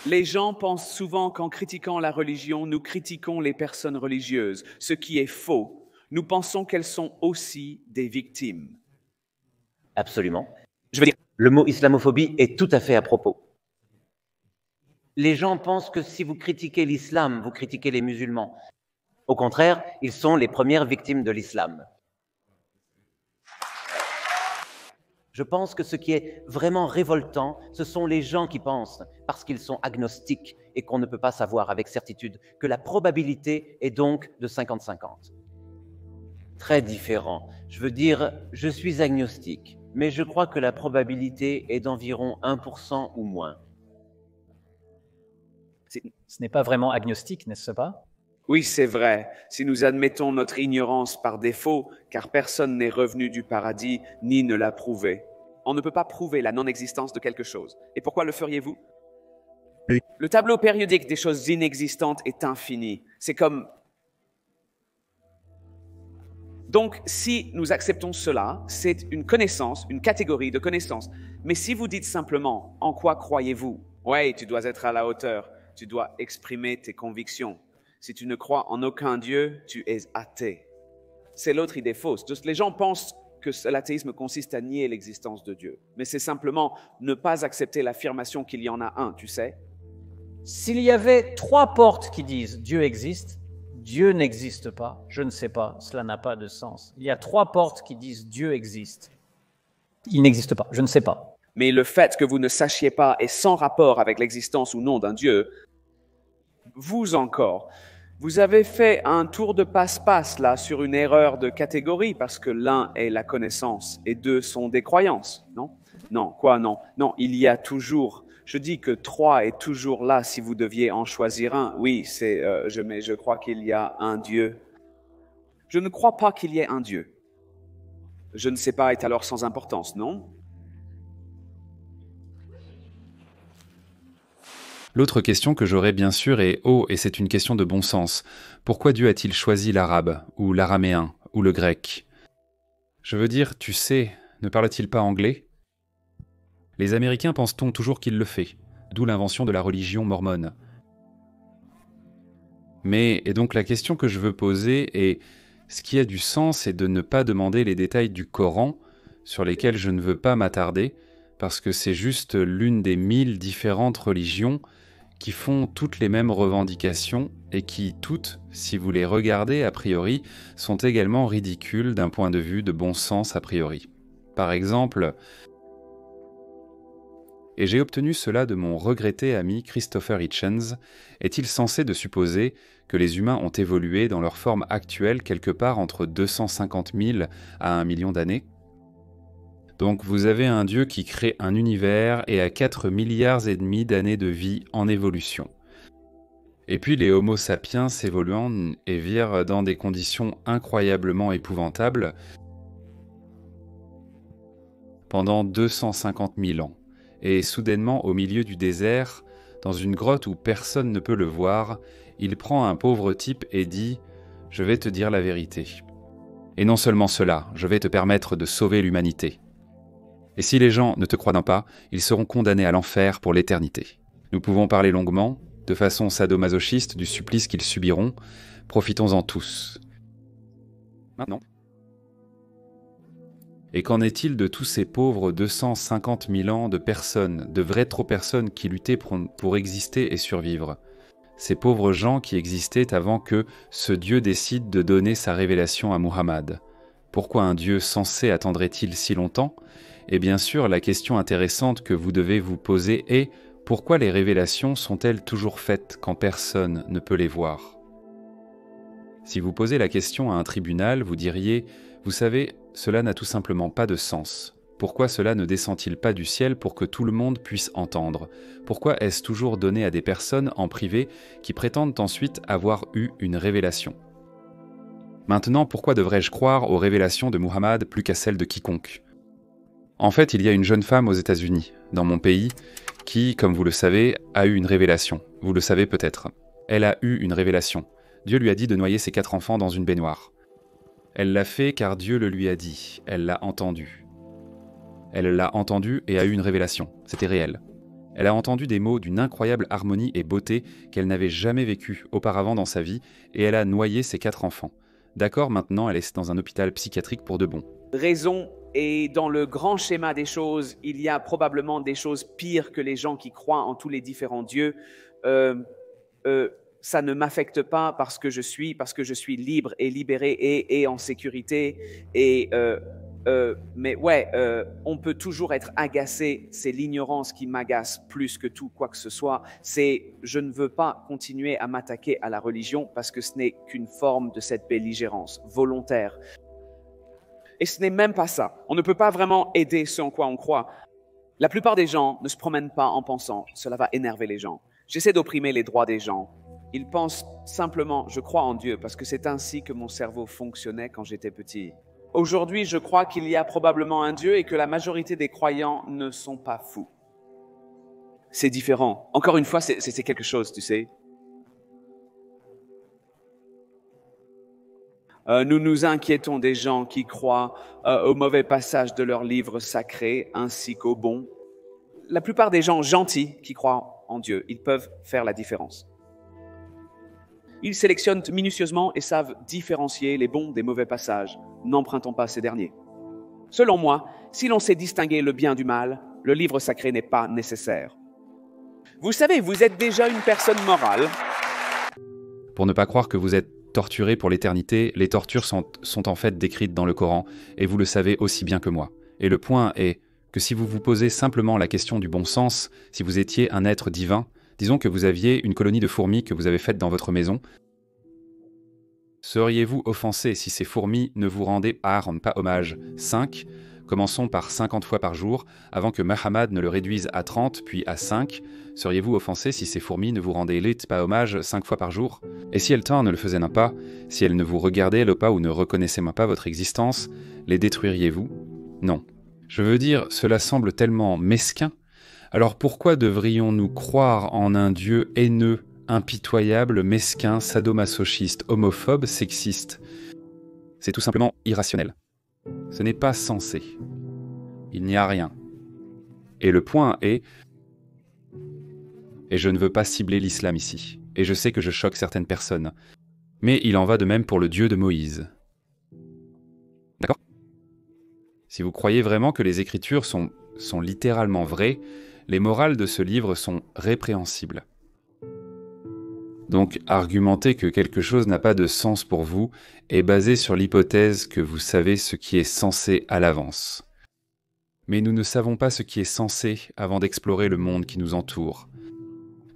Les gens pensent souvent qu'en critiquant la religion, nous critiquons les personnes religieuses, ce qui est faux. Nous pensons qu'elles sont aussi des victimes. Absolument. Je veux dire, Le mot islamophobie est tout à fait à propos. Les gens pensent que si vous critiquez l'islam, vous critiquez les musulmans. Au contraire, ils sont les premières victimes de l'islam. Je pense que ce qui est vraiment révoltant, ce sont les gens qui pensent, parce qu'ils sont agnostiques et qu'on ne peut pas savoir avec certitude, que la probabilité est donc de 50-50. Très différent. Je veux dire, je suis agnostique, mais je crois que la probabilité est d'environ 1% ou moins. Ce n'est pas vraiment agnostique, n'est-ce pas? oui, c'est vrai, si nous admettons notre ignorance par défaut, car personne n'est revenu du paradis ni ne l'a prouvé. On ne peut pas prouver la non-existence de quelque chose. Et pourquoi le feriez-vous? Oui. Le tableau périodique des choses inexistantes est infini. C'est comme... Donc, si nous acceptons cela, c'est une connaissance, une catégorie de connaissances. Mais si vous dites simplement « En quoi croyez-vous » Ouais, tu dois être à la hauteur. Tu dois exprimer tes convictions. Si tu ne crois en aucun Dieu, tu es athée. C'est l'autre idée fausse. Les gens pensent que l'athéisme consiste à nier l'existence de Dieu. Mais c'est simplement ne pas accepter l'affirmation qu'il y en a un, tu sais. S'il y avait 3 portes qui disent Dieu existe, Dieu n'existe pas, je ne sais pas, cela n'a pas de sens. Il y a 3 portes qui disent Dieu existe. Il n'existe pas, je ne sais pas. Mais le fait que vous ne sachiez pas est sans rapport avec l'existence ou non d'un Dieu. Vous encore, vous avez fait un tour de passe-passe là sur une erreur de catégorie parce que l'un est la connaissance et 2 sont des croyances, non? Non, quoi, non? Non, il y a toujours, je dis que 3 est toujours là si vous deviez en choisir un. Oui, mais je crois qu'il y a un Dieu. Je ne crois pas qu'il y ait un Dieu. Je ne sais pas est alors sans importance, non? L'autre question que j'aurais bien sûr est « Oh, et c'est une question de bon sens, pourquoi Dieu a-t-il choisi l'arabe, ou l'araméen, ou le grec ?» Je veux dire, tu sais, ne parle-t-il pas anglais? Les Américains pense-t-on toujours qu'il le fait, d'où l'invention de la religion mormone. Mais, et donc la question que je veux poser est, ce qui a du sens est de ne pas demander les détails du Coran, sur lesquels je ne veux pas m'attarder, parce que c'est juste l'une des 1000 différentes religions qui font toutes les mêmes revendications et qui toutes, si vous les regardez a priori, sont également ridicules d'un point de vue de bon sens a priori. Par exemple, et j'ai obtenu cela de mon regretté ami Christopher Hitchens, est-il censé de supposer que les humains ont évolué dans leur forme actuelle quelque part entre 250 000 à 1 million d'années? Donc vous avez un Dieu qui crée un univers et a 4 milliards et demi d'années de vie en évolution. Et puis les Homo sapiens évoluant et virent dans des conditions incroyablement épouvantables pendant 250 000 ans. Et soudainement au milieu du désert, dans une grotte où personne ne peut le voir, il prend un pauvre type et dit « Je vais te dire la vérité. Et non seulement cela, je vais te permettre de sauver l'humanité. » Et si les gens ne te croient pas, ils seront condamnés à l'enfer pour l'éternité. Nous pouvons parler longuement, de façon sadomasochiste, du supplice qu'ils subiront. Profitons-en tous. Maintenant. Et qu'en est-il de tous ces pauvres 250 000 ans de personnes, de vraies trop personnes qui luttaient pour exister et survivre? Ces pauvres gens qui existaient avant que ce Dieu décide de donner sa révélation à Muhammad. Pourquoi un Dieu censé attendrait-il si longtemps? Et bien sûr, la question intéressante que vous devez vous poser est « Pourquoi les révélations sont-elles toujours faites quand personne ne peut les voir ?» Si vous posez la question à un tribunal, vous diriez « Vous savez, cela n'a tout simplement pas de sens. Pourquoi cela ne descend-il pas du ciel pour que tout le monde puisse entendre? Pourquoi est-ce toujours donné à des personnes en privé qui prétendent ensuite avoir eu une révélation? Maintenant, pourquoi devrais-je croire aux révélations de Muhammad plus qu'à celles de quiconque? En fait, il y a une jeune femme aux États-Unis, dans mon pays, qui, comme vous le savez, a eu une révélation. Vous le savez peut-être. Elle a eu une révélation. Dieu lui a dit de noyer ses 4 enfants dans une baignoire. Elle l'a fait car Dieu le lui a dit. Elle l'a entendu. Elle l'a entendu et a eu une révélation. C'était réel. Elle a entendu des mots d'une incroyable harmonie et beauté qu'elle n'avait jamais vécue auparavant dans sa vie, et elle a noyé ses 4 enfants. D'accord, maintenant elle est dans un hôpital psychiatrique pour de bon. Raison, et dans le grand schéma des choses, il y a probablement des choses pires que les gens qui croient en tous les différents dieux. Ça ne m'affecte pas parce que je suis libre et libéré et en sécurité. Mais ouais, on peut toujours être agacé. C'est l'ignorance qui m'agace plus que tout quoi que ce soit. Je ne veux pas continuer à m'attaquer à la religion parce que ce n'est qu'une forme de cette belligérance volontaire. Et ce n'est même pas ça. On ne peut pas vraiment aider ce en quoi on croit. La plupart des gens ne se promènent pas en pensant « cela va énerver les gens ». J'essaie d'opprimer les droits des gens. Ils pensent simplement « je crois en Dieu » parce que c'est ainsi que mon cerveau fonctionnait quand j'étais petit. Aujourd'hui, je crois qu'il y a probablement un Dieu et que la majorité des croyants ne sont pas fous. C'est différent. Encore une fois, c'est quelque chose, tu sais. Nous nous inquiétons des gens qui croient aux mauvais passages de leurs livres sacrés ainsi qu'aux bons. La plupart des gens gentils qui croient en Dieu, ils peuvent faire la différence. Ils sélectionnent minutieusement et savent différencier les bons des mauvais passages. N'empruntons pas ces derniers. Selon moi, si l'on sait distinguer le bien du mal, le livre sacré n'est pas nécessaire. Vous savez, vous êtes déjà une personne morale. Pour ne pas croire que vous êtes torturé pour l'éternité, les tortures sont en fait décrites dans le Coran, et vous le savez aussi bien que moi. Et le point est que si vous vous posez simplement la question du bon sens, si vous étiez un être divin, disons que vous aviez une colonie de fourmis que vous avez faite dans votre maison, seriez-vous offensé si ces fourmis ne vous rendent pas hommage 5, commençons par 50 fois par jour, avant que Muhammad ne le réduise à 30, puis à 5. Seriez-vous offensé si ces fourmis ne vous rendaient pas hommage 5 fois par jour? Et si Elton ne le faisait pas, si elles ne vous regardaient pas ou ne reconnaissaient pas votre existence, les détruiriez-vous? Non. Je veux dire, cela semble tellement mesquin. Alors pourquoi devrions-nous croire en un Dieu haineux, impitoyable, mesquin, sadomasochiste, homophobe, sexiste? C'est tout simplement irrationnel. Ce n'est pas sensé. Il n'y a rien. Et le point est... Et je ne veux pas cibler l'islam ici. Et je sais que je choque certaines personnes. Mais il en va de même pour le Dieu de Moïse. D'accord? Si vous croyez vraiment que les Écritures sont littéralement vraies, les morales de ce livre sont répréhensibles. Donc, argumenter que quelque chose n'a pas de sens pour vous est basé sur l'hypothèse que vous savez ce qui est censé à l'avance. Mais nous ne savons pas ce qui est censé avant d'explorer le monde qui nous entoure.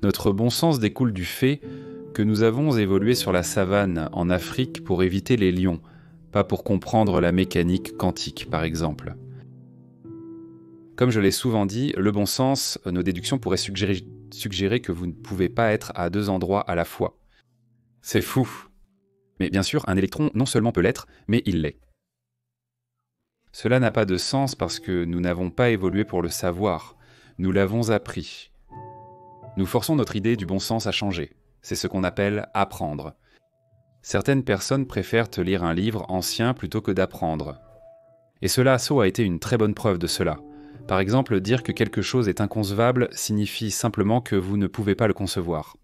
Notre bon sens découle du fait que nous avons évolué sur la savane en Afrique pour éviter les lions, pas pour comprendre la mécanique quantique, par exemple. Comme je l'ai souvent dit, le bon sens, nos déductions pourraient suggérer que vous ne pouvez pas être à 2 endroits à la fois. C'est fou. Mais bien sûr, un électron non seulement peut l'être, mais il l'est. Cela n'a pas de sens parce que nous n'avons pas évolué pour le savoir. Nous l'avons appris. Nous forçons notre idée du bon sens à changer. C'est ce qu'on appelle apprendre. Certaines personnes préfèrent lire un livre ancien plutôt que d'apprendre. Et cela a été une très bonne preuve de cela. Par exemple, dire que quelque chose est inconcevable signifie simplement que vous ne pouvez pas le concevoir.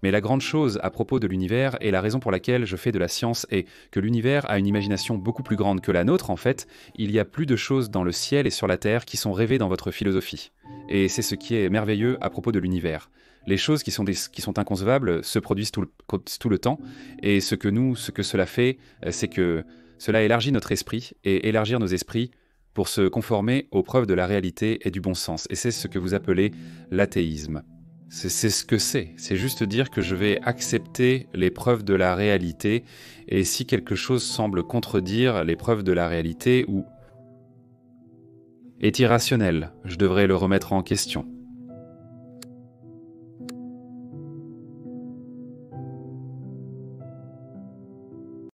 Mais la grande chose à propos de l'univers, et la raison pour laquelle je fais de la science, est que l'univers a une imagination beaucoup plus grande que la nôtre en fait. Il y a plus de choses dans le ciel et sur la terre qui sont rêvées dans votre philosophie. Et c'est ce qui est merveilleux à propos de l'univers. Les choses qui sont inconcevables se produisent tout le temps, et ce que cela fait, c'est que cela élargit notre esprit, et élargir nos esprits pour se conformer aux preuves de la réalité et du bon sens. Et c'est ce que vous appelez l'athéisme. C'est ce que c'est juste dire que je vais accepter les preuves de la réalité, et si quelque chose semble contredire les preuves de la réalité ou est irrationnel, je devrais le remettre en question.